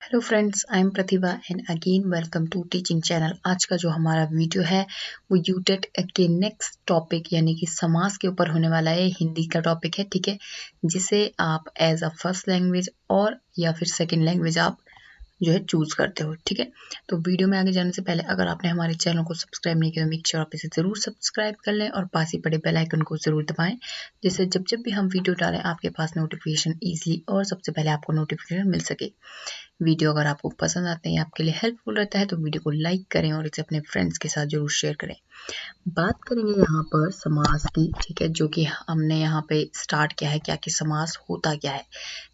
Hello friends, I am Pratibha and again welcome to teaching channel. आज का जो हमारा वीडियो है वो यूटेट के नेक्स्ट टॉपिक यानी कि समास के ऊपर होने वाला है। हिंदी का टॉपिक है, ठीक है, जिसे आप एज अ फर्स्ट लैंग्वेज और या फिर सेकंड लैंग्वेज आप जो है चूज करते हो, ठीक है। तो वीडियो में आगे जाने से पहले अगर आपने हमारे चैनल को सब्सक्राइब नहीं किया तो मेक श्योर आप इसे जरूर सब्सक्राइब कर लें और पास ही पड़े बेल आइकन को जरूर दबाएं, जिससे जब जब भी हम वीडियो डालें आपके पास नोटिफिकेशन इजीली और सबसे पहले आपको नोटिफिकेशन मिल सके। वीडियो अगर आपको पसंद आते हैं, आपके लिए हेल्पफुल रहता है तो वीडियो को लाइक करें और इसे अपने फ्रेंड्स के साथ जरूर शेयर करें। बात करेंगे यहाँ पर समास की, ठीक है, जो कि हमने यहाँ पे स्टार्ट किया है क्या कि समास होता क्या है,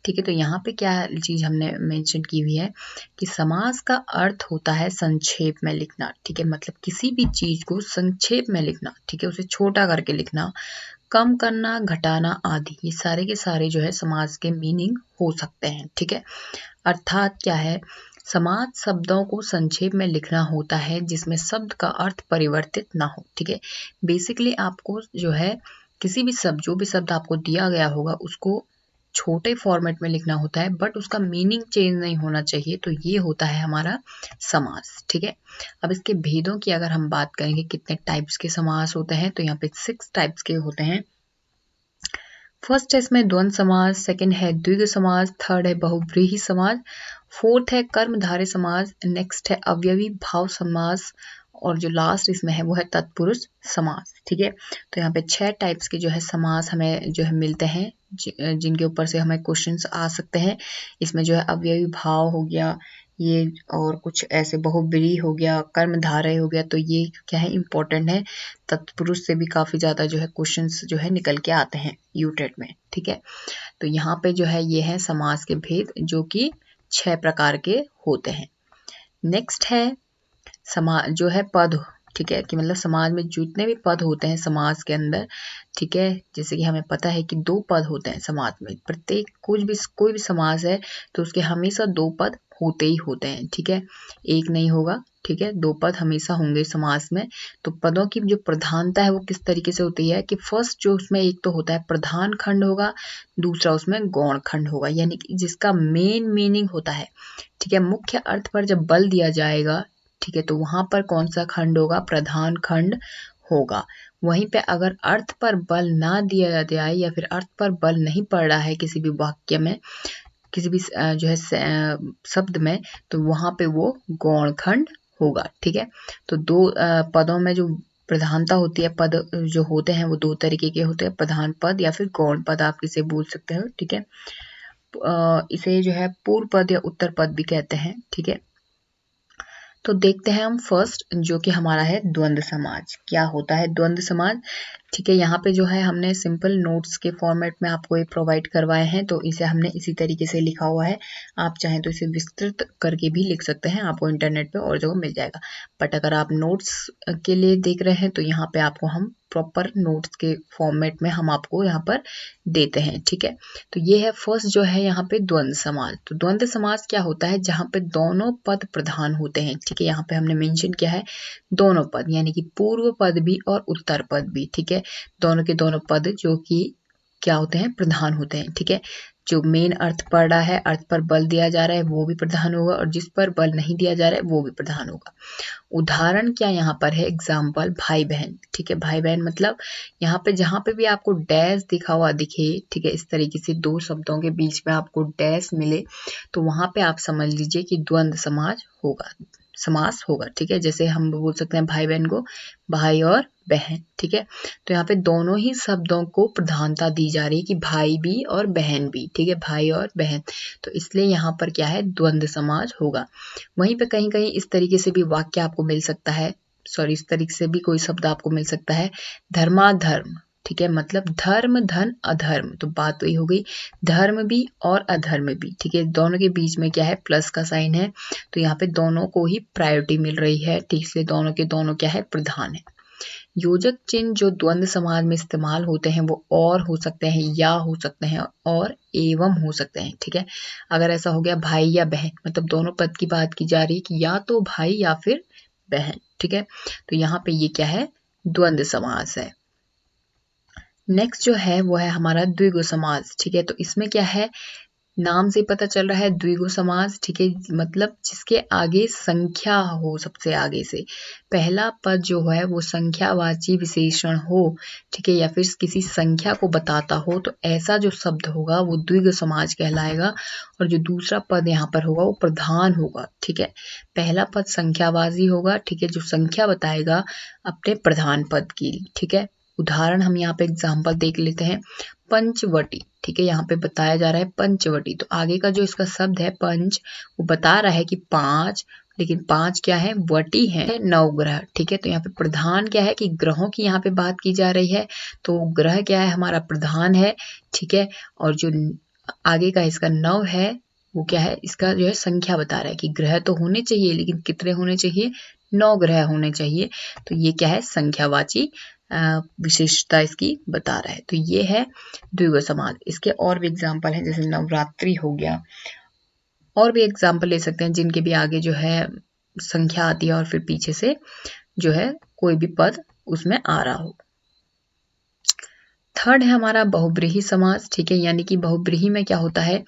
ठीक है। तो यहाँ पे क्या चीज हमने मेंशन की हुई है कि समास का अर्थ होता है संक्षेप में लिखना, ठीक है, मतलब किसी भी चीज को संक्षेप में लिखना, ठीक है, उसे छोटा करके लिखना, कम करना, घटाना आदि, ये सारे के सारे जो है समास के मीनिंग हो सकते हैं, ठीक है। अर्थात क्या है, समाज शब्दों को संक्षेप में लिखना होता है जिसमें शब्द का अर्थ परिवर्तित ना हो, ठीक है। बेसिकली आपको जो है किसी भी शब्द, जो भी शब्द आपको दिया गया होगा उसको छोटे फॉर्मेट में लिखना होता है, बट उसका मीनिंग चेंज नहीं होना चाहिए। तो ये होता है हमारा समास, ठीक है। अब इसके भेदों की अगर हम बात करेंगे, कितने टाइप्स के समास होते हैं, तो यहाँ पे 6 टाइप्स के होते हैं। फर्स्ट है इसमें द्वंद्व समास, सेकंड है द्विगु समास, थर्ड है बहुव्रीहि समास, फोर्थ है कर्मधारय समास, नेक्स्ट है अवयवी भाव समास और जो लास्ट इसमें है वो है तत्पुरुष समास, ठीक है। तो यहाँ पे 6 टाइप्स के जो है समास हमें जो है मिलते हैं, जिनके ऊपर से हमें क्वेश्चंस आ सकते हैं। इसमें जो है अवयवी भाव हो गया ये, और कुछ ऐसे बहुव्रीहि हो गया, कर्मधारय हो गया, तो ये क्या है इंपॉर्टेंट है। तत्पुरुष से भी काफी ज्यादा जो है क्वेश्चंस जो है निकल के आते हैं यूटेट में, ठीक है। तो यहाँ पे जो है ये है समास के भेद जो कि 6 प्रकार के होते हैं। नेक्स्ट है जो है पद, ठीक है, कि मतलब समाज में जितने भी पद होते हैं समाज के अंदर, ठीक है, जैसे कि हमें पता है कि 2 पद होते हैं समाज में, प्रत्येक कोई भी समाज है तो उसके हमेशा 2 पद होते ही होते हैं, ठीक है, एक नहीं होगा, ठीक है, 2 पद हमेशा होंगे समाज में। तो पदों की जो प्रधानता है वो किस तरीके से होती है कि फर्स्ट जो उसमें एक तो होता है प्रधान खंड होगा, दूसरा उसमें गौण खंड होगा, यानी कि जिसका मेन मीनिंग होता है, ठीक है, मुख्य अर्थ पर जब बल दिया जाएगा, ठीक है, तो वहां पर कौन सा खंड होगा, प्रधान खंड होगा। वहीं पे अगर अर्थ पर बल ना दिया जाए या फिर अर्थ पर बल नहीं पड़ रहा है किसी भी वाक्य में, किसी भी जो है शब्द में, तो वहां पे वो गौण खंड होगा, ठीक है। तो 2 पदों में जो प्रधानता होती है, पद जो होते हैं वो 2 तरीके के होते हैं, प्रधान पद या फिर गौण पद आप इसे बोल सकते हो, ठीक है। इसे जो है पूर्व पद या उत्तर पद भी कहते हैं, ठीक है। तो देखते हैं हम फर्स्ट जो कि हमारा है द्वंद्व समाज। क्या होता है द्वंद्व समाज, ठीक है। यहाँ पे जो है हमने सिंपल नोट्स के फॉर्मेट में आपको ये प्रोवाइड करवाए हैं, तो इसे हमने इसी तरीके से लिखा हुआ है। आप चाहें तो इसे विस्तृत करके भी लिख सकते हैं, आपको इंटरनेट पे और जगह मिल जाएगा। बट अगर आप नोट्स के लिए देख रहे हैं तो यहाँ पे आपको हम प्रॉपर नोट्स के फॉर्मेट में हम आपको यहाँ पर देते हैं, ठीक है। तो ये है फर्स्ट जो है यहाँ पे द्वंद्व समास। तो द्वंद्व समास क्या होता है, जहाँ पे दोनों पद प्रधान होते हैं, ठीक है। यहाँ पे हमने मेंशन किया है दोनों पद, यानी कि पूर्व पद भी और उत्तर पद भी, ठीक है। दोनों के दोनों पद जो कि क्या होते हैं, प्रधान होते हैं, ठीक है। जो मेन अर्थ पड़ रहा है, अर्थ पर बल दिया जा रहा है वो भी प्रधान होगा, और जिस पर बल नहीं दिया जा रहा है वो भी प्रधान होगा। उदाहरण क्या यहाँ पर है, एग्जाम्पल भाई बहन, ठीक है। भाई बहन मतलब यहाँ पे जहाँ पे भी आपको डैश दिखा हुआ दिखे, ठीक है, इस तरीके से 2 शब्दों के बीच में आपको डैश मिले, तो वहां पे आप समझ लीजिए कि द्वंद्व समास होगा, ठीक है। जैसे हम बोल सकते हैं भाई बहन को भाई और बहन, ठीक है। तो यहाँ पे दोनों ही शब्दों को प्रधानता दी जा रही है कि भाई भी और बहन भी, ठीक है, भाई और बहन, तो इसलिए यहाँ पर क्या है द्वंद्व समास होगा। वहीं पे कहीं कहीं इस तरीके से भी वाक्य आपको मिल सकता है, इस तरीके से भी कोई शब्द आपको मिल सकता है, धर्माधर्म, ठीक है, मतलब धर्म धन अधर्म, तो बात वही हो गई, धर्म भी और अधर्म भी, ठीक है। दोनों के बीच में क्या है, प्लस का साइन है, तो यहाँ पे दोनों को ही प्रायोरिटी मिल रही है, ठीक, इसलिए दोनों के दोनों क्या है, प्रधान है। योजक चिन्ह जो द्वंद्व समाज में इस्तेमाल होते हैं वो और हो सकते हैं, या हो सकते हैं, और एवं हो सकते हैं, ठीक है। अगर ऐसा हो गया भाई या बहन, मतलब दोनों पद की बात की जा रही है कि या तो भाई या फिर बहन, ठीक है। तो यहाँ पे ये क्या है, द्वंद्व समास है। नेक्स्ट जो है वो है हमारा द्विगु समास, ठीक है। तो इसमें क्या है, नाम से पता चल रहा है द्विगु समास, ठीक है, मतलब जिसके आगे संख्या हो, सबसे आगे से पहला पद जो है वो संख्यावाची विशेषण हो, ठीक है, या फिर किसी संख्या को बताता हो, तो ऐसा जो शब्द होगा वो द्विगु समास कहलाएगा। और जो दूसरा पद यहाँ पर होगा वो प्रधान होगा, ठीक है। पहला पद संख्यावाची होगा, ठीक है, जो संख्या बताएगा अपने प्रधान पद की, ठीक है। उदाहरण हम यहाँ पे एग्जाम्पल देख लेते हैं। पंचवटी, ठीक है, यहाँ पे बताया जा रहा है पंचवटी, तो आगे का जो इसका शब्द है पंच, वो बता रहा है कि 5, लेकिन 5 क्या है, वटी है 9 ग्रह, ठीक है। तो यहाँ पे प्रधान क्या है कि ग्रहों की यहाँ पे बात की जा रही है, तो ग्रह क्या है, हमारा प्रधान है, ठीक है। और जो आगे का इसका 9 है वो क्या है, इसका जो है संख्या बता रहा है कि ग्रह तो होने चाहिए, लेकिन कितने होने चाहिए, 9 ग्रह होने चाहिए। तो ये क्या है, संख्यावाची विशेषता इसकी बता रहा है। तो ये है द्विगु समास। इसके और भी एग्जाम्पल हैं, जैसे नवरात्रि हो गया, और भी एग्जाम्पल ले सकते हैं जिनके भी आगे जो है संख्या आती है और फिर पीछे से जो है कोई भी पद उसमें आ रहा हो। थर्ड है हमारा बहुब्रीहि समास, ठीक है, यानी कि बहुब्रीहि में क्या होता है,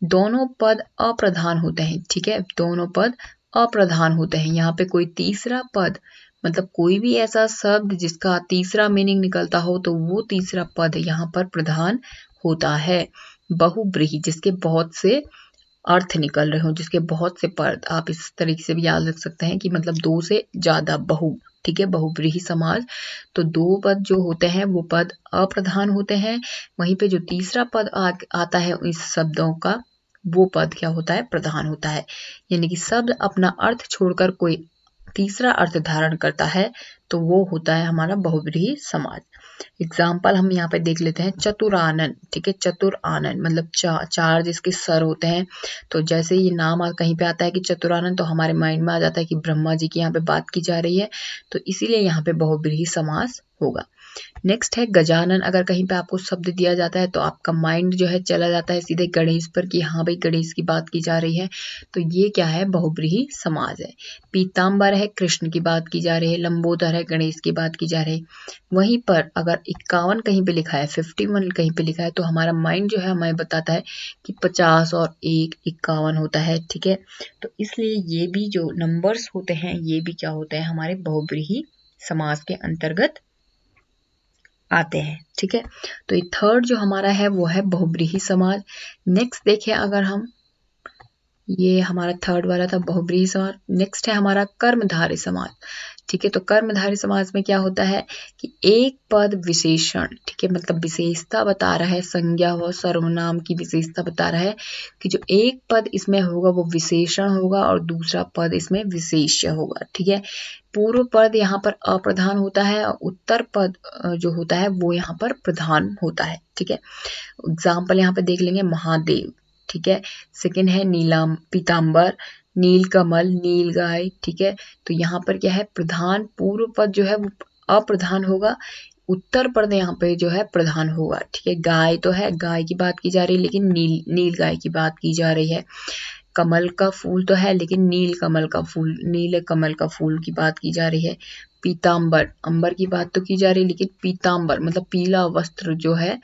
दोनों पद अप्रधान होते हैं, ठीक है, दोनों पद अप्रधान होते हैं। यहाँ पे कोई तीसरा पद, मतलब कोई भी ऐसा शब्द जिसका तीसरा मीनिंग निकलता हो, तो वो तीसरा पद यहाँ पर प्रधान होता है। बहुब्रीहि जिसके बहुत से अर्थ निकल रहे हो, जिसके बहुत से पद, आप इस तरीके से भी याद रख सकते हैं कि मतलब 2 से ज्यादा, बहु, ठीक है, बहुब्रीहि समास। तो 2 पद जो होते हैं वो पद अप्रधान होते हैं, वहीं पे जो तीसरा पद आता है इस शब्दों का, वो पद क्या होता है, प्रधान होता है। यानी कि शब्द अपना अर्थ छोड़कर कोई तीसरा अर्थ धारण करता है, तो वो होता है हमारा बहुब्रीहि समास। एग्जाम्पल हम यहाँ पे देख लेते हैं, चतुरानन, ठीक है, चतुर आनन मतलब चार जिसके सर होते हैं। तो जैसे ये नाम कहीं पे आता है कि चतुरानन, तो हमारे माइंड में आ जाता है कि ब्रह्मा जी की यहाँ पे बात की जा रही है, तो इसीलिए यहाँ पे बहुब्रीहि समास होगा। नेक्स्ट है गजानन, अगर कहीं पे आपको शब्द दिया जाता है तो आपका माइंड जो है चला जाता है सीधे गणेश पर कि हाँ भाई गणेश की बात की जा रही है, तो ये क्या है, बहुब्रीहि समास है। पीताम्बर है, कृष्ण की बात की जा रही है। लंबोदर है, गणेश की बात की जा रही है। वहीं पर अगर 51 कहीं पे लिखा है, 51 कहीं पे लिखा है, तो हमारा माइंड जो है हमें बताता है कि 50 और 1 51 होता है, ठीक है। तो इसलिए ये भी जो नंबर्स होते हैं ये भी क्या होते हैं, हमारे बहुब्रीहि समास के अंतर्गत आते हैं, ठीक है। तो ये थर्ड जो हमारा है वो है बहुब्रीहि समास। नेक्स्ट देखिए, अगर हम, ये हमारा थर्ड वाला था बहुब्रीहि समास। नेक्स्ट है हमारा कर्मधारय समास, ठीक है। तो कर्मधारय समास में क्या होता है कि एक पद विशेषण, ठीक है, मतलब विशेषता बता रहा है, संज्ञा व सर्वनाम की विशेषता बता रहा है कि जो एक पद इसमें होगा वो विशेषण होगा और दूसरा पद इसमें विशेष्य होगा, ठीक है। पूर्व पद यहाँ पर अप्रधान होता है और उत्तर पद जो होता है वो यहाँ पर प्रधान होता है, ठीक है। एग्जाम्पल यहाँ पे देख लेंगे, महादेव, ठीक है। सेकंड है नीलम पीताम्बर, नीलकमल, नीलगाय, ठीक है। तो यहाँ पर क्या है, प्रधान पूर्व पद जो है वो अप्रधान होगा, उत्तर पद यहाँ पे जो है प्रधान होगा, ठीक है। गाय तो है, गाय की बात की जा रही है, लेकिन नील गाय की बात की जा रही है। कमल का फूल तो है, लेकिन नील कमल का फूल, नील कमल का फूल की बात की जा रही है। पीताम्बर, अंबर की बात तो की जा रही है, लेकिन पीताम्बर मतलब पीला वस्त्र जो है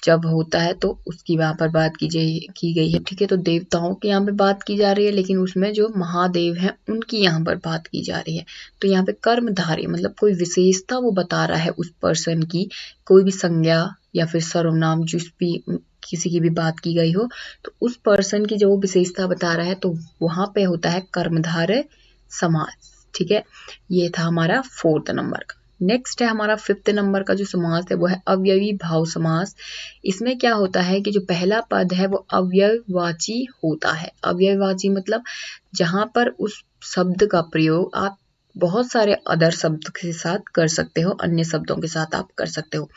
जब होता है तो उसकी वहां पर बात की गई है, ठीक है। तो देवताओं की यहाँ पे बात की जा रही है, लेकिन उसमें जो महादेव हैं उनकी यहाँ पर बात की जा रही है। तो यहाँ पे कर्मधारय मतलब कोई विशेषता वो बता रहा है उस पर्सन की, कोई भी संज्ञा या फिर सर्वनाम जिस भी किसी की भी बात की गई हो, तो उस पर्सन की जो वो विशेषता बता रहा है, तो वहां पे होता है कर्मधारय समास, ठीक है। ये था हमारा 4th नंबर का। नेक्स्ट है हमारा 5th नंबर का जो समास है वो है अव्ययी भाव समास। इसमें क्या होता है कि जो पहला पद है वो अव्ययवाची होता है। अव्ययवाची मतलब जहां पर उस शब्द का प्रयोग आप बहुत सारे अदर शब्द के साथ कर सकते हो, अन्य शब्दों के साथ आप कर सकते हो।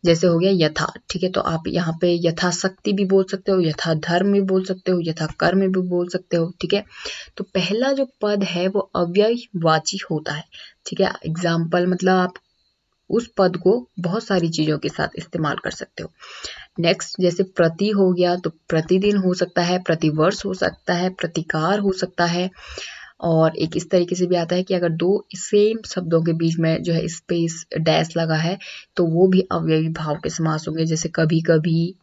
जैसे हो गया यथा, ठीक है, तो आप यहाँ पे यथाशक्ति भी बोल सकते हो, यथा धर्म भी बोल सकते हो, यथा कर्म भी बोल सकते हो, ठीक है। तो पहला जो पद है वो अव्ययवाची होता है, ठीक है। एग्जाम्पल मतलब आप उस पद को बहुत सारी चीजों के साथ इस्तेमाल कर सकते हो। नेक्स्ट जैसे प्रति हो गया, तो प्रतिदिन हो सकता है, प्रतिवर्ष हो सकता है, प्रतिकार हो सकता है। और एक इस तरीके से भी आता है कि अगर 2 सेम शब्दों के बीच में जो है स्पेस डैश लगा है, तो वो भी अव्ययी भाव के समास होंगे, जैसे कभी कभी,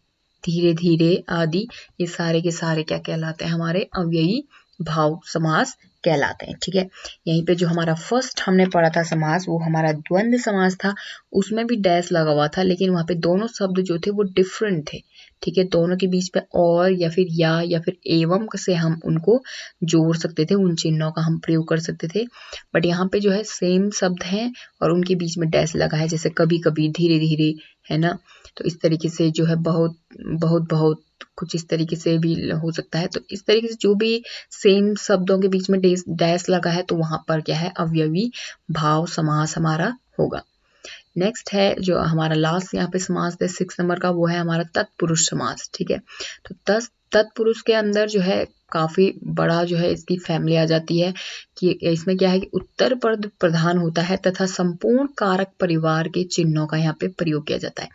धीरे धीरे आदि, ये सारे के सारे क्या कहलाते हैं, हमारे अव्ययी भाव समास कहलाते हैं। ठीक है, यहीं पे जो हमारा फर्स्ट हमने पढ़ा था समास, वो हमारा द्वंद्व समास था। उसमें भी डैश लगा हुआ था, लेकिन वहां पे दोनों शब्द जो थे वो डिफरेंट थे। ठीक है, दोनों के बीच में और या फिर एवं से हम उनको जोड़ सकते थे, उन चिन्हों का हम प्रयोग कर सकते थे। बट यहाँ पे जो है सेम शब्द हैं और उनके बीच में डैश लगा है, जैसे कभी कभी, धीरे धीरे, है ना। तो इस तरीके से जो है बहुत बहुत बहुत कुछ इस तरीके से भी हो सकता है। तो इस तरीके से जो भी सेम शब्दों के बीच में डैश लगा है, तो वहां पर क्या है, अवयवी भाव समास हमारा होगा। नेक्स्ट है जो हमारा लास्ट यहाँ पे समास है 6 नंबर का, वो है हमारा तत्पुरुष समास। ठीक है, तो तत्पुरुष के अंदर जो है काफी बड़ा जो है इसकी फैमिली आ जाती है कि इसमें क्या है कि उत्तर पद प्रधान होता है तथा संपूर्ण कारक परिवार के चिन्हों का यहाँ पे प्रयोग किया जाता है।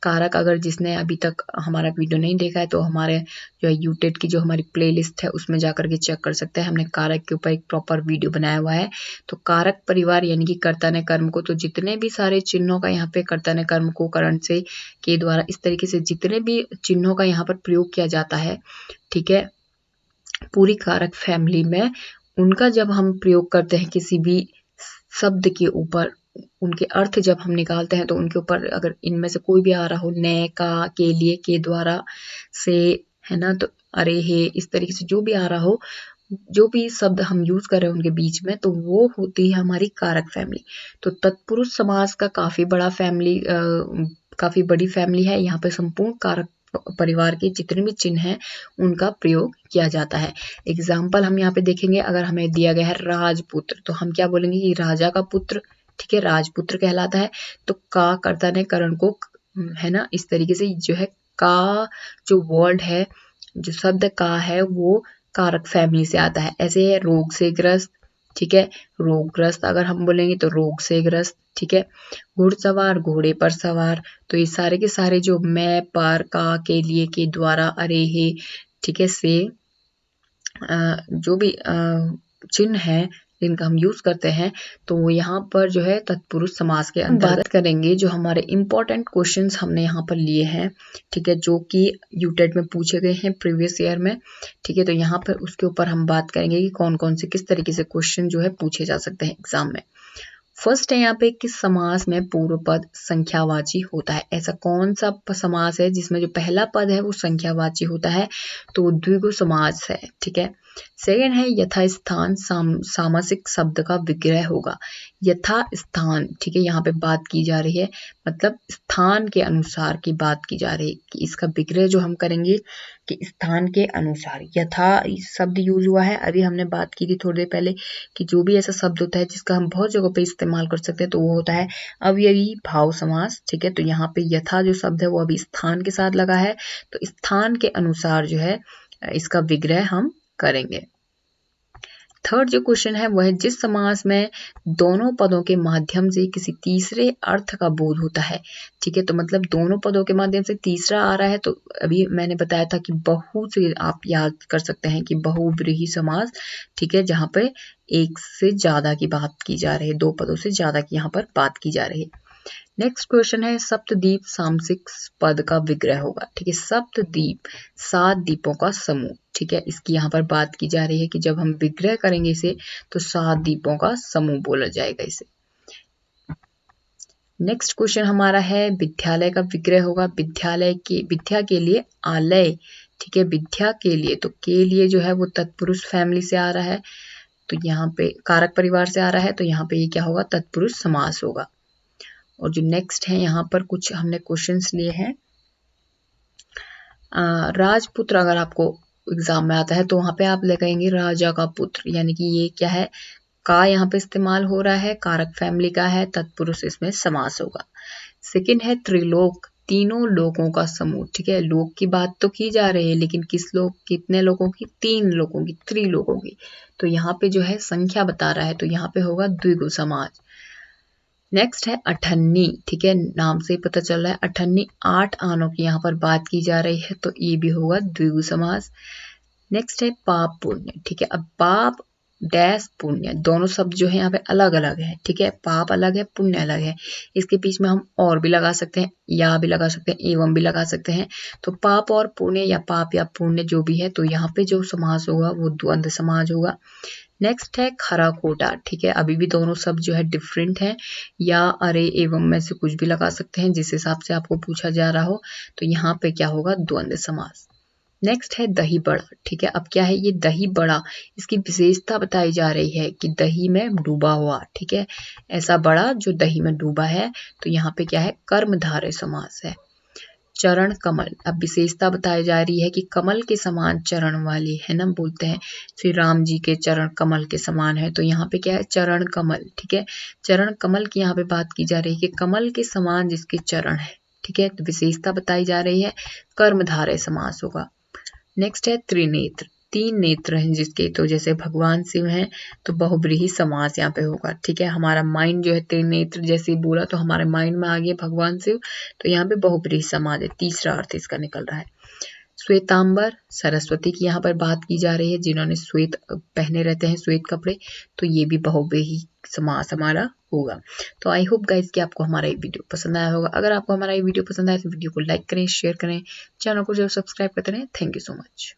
कारक, अगर जिसने अभी तक हमारा वीडियो नहीं देखा है तो हमारे जो है यूटेट की जो हमारी प्लेलिस्ट है उसमें जाकर के चेक कर सकते हैं। हमने कारक के ऊपर एक प्रॉपर वीडियो बनाया हुआ है। तो कारक परिवार यानी कि कर्ता ने कर्म को, तो जितने भी सारे चिन्हों का यहाँ पे कर्ता ने कर्म को करण से के द्वारा इस तरीके से जितने भी चिन्हों का यहाँ पर प्रयोग किया जाता है, ठीक है, पूरी कारक फैमिली में, उनका जब हम प्रयोग करते हैं किसी भी शब्द के ऊपर, उनके अर्थ जब हम निकालते हैं तो उनके ऊपर अगर इनमें से कोई भी आ रहा हो, ने, का, के लिए, के द्वारा, से, है ना, तो अरे हे, इस तरीके से जो भी आ रहा हो, जो भी शब्द हम यूज कर रहे हैं उनके बीच में, तो वो होती है हमारी कारक फैमिली। तो तत्पुरुष समास का काफी बड़ा फैमिली, काफी बड़ी फैमिली है। यहाँ पे संपूर्ण कारक परिवार के जितने भी चिन्ह हैं उनका प्रयोग किया जाता है। एग्जाम्पल हम यहाँ पे देखेंगे, अगर हमें दिया गया है राजपुत्र, तो हम क्या बोलेंगे कि राजा का पुत्र, ठीक है, राजपुत्र कहलाता है। तो का कर्ता ने करण को, है ना, इस तरीके से जो है का जो वर्ड है, जो शब्द का है, वो कारक फैमिली से आता है। ऐसे है रोग से ग्रस्त, ठीक है, रोगग्रस्त अगर हम बोलेंगे तो रोग से ग्रस्त, ठीक है। घुड़सवार, घोड़े पर सवार, तो ये सारे के सारे जो मैं, पर, का, के लिए, के द्वारा, अरे हे, ठीक है, से जो भी चिन्ह है जिनका हम यूज करते हैं, तो यहाँ पर जो है तत्पुरुष समास के अंदर बात करेंगे जो हमारे इंपॉर्टेंट क्वेश्चंस हमने यहाँ पर लिए हैं, ठीक है, जो कि यूटेट में पूछे गए हैं प्रीवियस ईयर में। ठीक है, तो यहाँ पर उसके ऊपर हम बात करेंगे कि कौन कौन से किस तरीके से क्वेश्चन जो है पूछे जा सकते हैं एग्जाम में। फर्स्ट है यहाँ पे किस समास में पूर्व पद संख्यावाची होता है। ऐसा कौन सा समास है जिसमें जो पहला पद है वो संख्यावाची होता है, तो द्विगु समास है। ठीक है, सेकंड है यथा स्थान सामासिक शब्द का विग्रह होगा। यथा स्थान, ठीक है, यहाँ पे बात की जा रही है, मतलब स्थान के अनुसार की बात की जा रही है कि इसका विग्रह जो हम करेंगे कि स्थान के अनुसार। यथा शब्द यूज हुआ है, अभी हमने बात की थी थोड़ी देर पहले कि जो भी ऐसा शब्द होता है जिसका हम बहुत जगहों पे इस्तेमाल कर सकते हैं, तो वो होता है अव्ययी भाव समास। ठीक है, तो यहाँ पे यथा जो शब्द है वो अभी स्थान के साथ लगा है, तो स्थान के अनुसार जो है इसका विग्रह हम करेंगे। थर्ड जो क्वेश्चन है वो है जिस समास में दोनों पदों के माध्यम से किसी तीसरे अर्थ का बोध होता है। ठीक है, तो मतलब दोनों पदों के माध्यम से तीसरा आ रहा है, तो अभी मैंने बताया था कि बहु से आप याद कर सकते हैं कि बहुव्रीहि समास, ठीक है, जहां पे एक से ज्यादा की बात की जा रही है, दो पदों से ज्यादा की यहाँ पर बात की जा रही है। नेक्स्ट क्वेश्चन है सप्तद्वीप सामसिक पद का विग्रह होगा। ठीक है, सप्तद्वीप 7 द्वीपों का समूह। ठीक है, इसकी यहाँ पर बात की जा रही है कि जब हम विग्रह करेंगे इसे तो 7 द्वीपों का समूह बोला जाएगा इसे। नेक्स्ट क्वेश्चन हमारा है विद्यालय का विग्रह होगा। विद्या के लिए आलय, ठीक है, विद्या के लिए, तो के लिए जो है वो तत्पुरुष फैमिली से आ रहा है, तो यहाँ पे कारक परिवार से आ रहा है, तो यहाँ पे ये क्या होगा, तत्पुरुष समास होगा। और जो नेक्स्ट है यहाँ पर कुछ हमने क्वेश्चंस लिए हैं। राजपुत्र अगर आपको एग्जाम में आता है तो वहां पे आप लगाएंगे राजा का पुत्र, यानी कि ये क्या है, का यहाँ पे इस्तेमाल हो रहा है, कारक फैमिली का है, तत्पुरुष इसमें समास होगा। सेकंड है त्रिलोक, तीनों लोगों का समूह। ठीक है, लोक की बात तो की जा रही है, लेकिन किस लोग, कितने लोगों की, 3 लोगों की, त्रिलोकों की, तो यहाँ पे जो है संख्या बता रहा है, तो यहाँ पे होगा द्विगु समास। नेक्स्ट है अठन्नी, ठीक है, नाम से ही पता चल रहा है अठन्नी, 8 आनों की यहाँ पर बात की जा रही है, तो ये भी होगा द्विगु समास। नेक्स्ट है पाप पुण्य। ठीक है, अब पाप डैश पुण्य, दोनों शब्द जो है यहाँ पे अलग अलग है, ठीक है, पाप अलग है, पुण्य अलग है। इसके बीच में हम और भी लगा सकते हैं, या भी लगा सकते हैं, एवं भी लगा सकते हैं। तो पाप और पुण्य या पाप या पुण्य जो भी है, तो यहाँ पे जो समास होगा वो द्वंद्व समास होगा। नेक्स्ट है खरा खोटा, ठीक है, अभी भी दोनों शब्द जो है डिफरेंट हैं, या अरे एवं में से कुछ भी लगा सकते हैं जिस हिसाब से आपको पूछा जा रहा हो। तो यहाँ पे क्या होगा, द्वंद्व समास। नेक्स्ट है दही बड़ा, ठीक है, अब क्या है ये दही बड़ा, इसकी विशेषता बताई जा रही है कि दही में डूबा हुआ, ठीक है, ऐसा बड़ा जो दही में डूबा है। तो यहाँ पे क्या है, कर्मधारय समास है। चरण कमल, अब विशेषता बताई जा रही है कि कमल के समान चरण वाली है ना, बोलते हैं श्री राम जी के चरण कमल के समान है। तो यहाँ पे क्या है, चरण कमल, ठीक है, चरण कमल की यहाँ पे बात की जा रही है कि कमल के समान जिसके चरण है, ठीक है, तो विशेषता बताई जा रही है, कर्मधारय समास होगा। नेक्स्ट है त्रिनेत्र, तीन नेत्र हैं जिसके, तो जैसे भगवान शिव हैं तो बहुब्रीहि समास यहाँ पे होगा, ठीक है, हमारा माइंड जो है त्रिनेत्र जैसे बोला तो हमारे माइंड में आ गया भगवान शिव, तो यहाँ पे बहुब्रीहि समास है, तीसरा अर्थ इसका निकल रहा है। श्वेतांबर, सरस्वती की यहाँ पर बात की जा रही है जिन्होंने श्वेत पहने रहते हैं, श्वेत कपड़े, तो ये भी बहुब्रीहि समास हमारा होगा। तो आई होप गाइज कि आपको हमारा ये वीडियो पसंद आया होगा। अगर आपको हमारा ये वीडियो पसंद आया तो वीडियो को लाइक करें, शेयर करें, चैनल को जरूर सब्सक्राइब करते रहें। Thank you so much.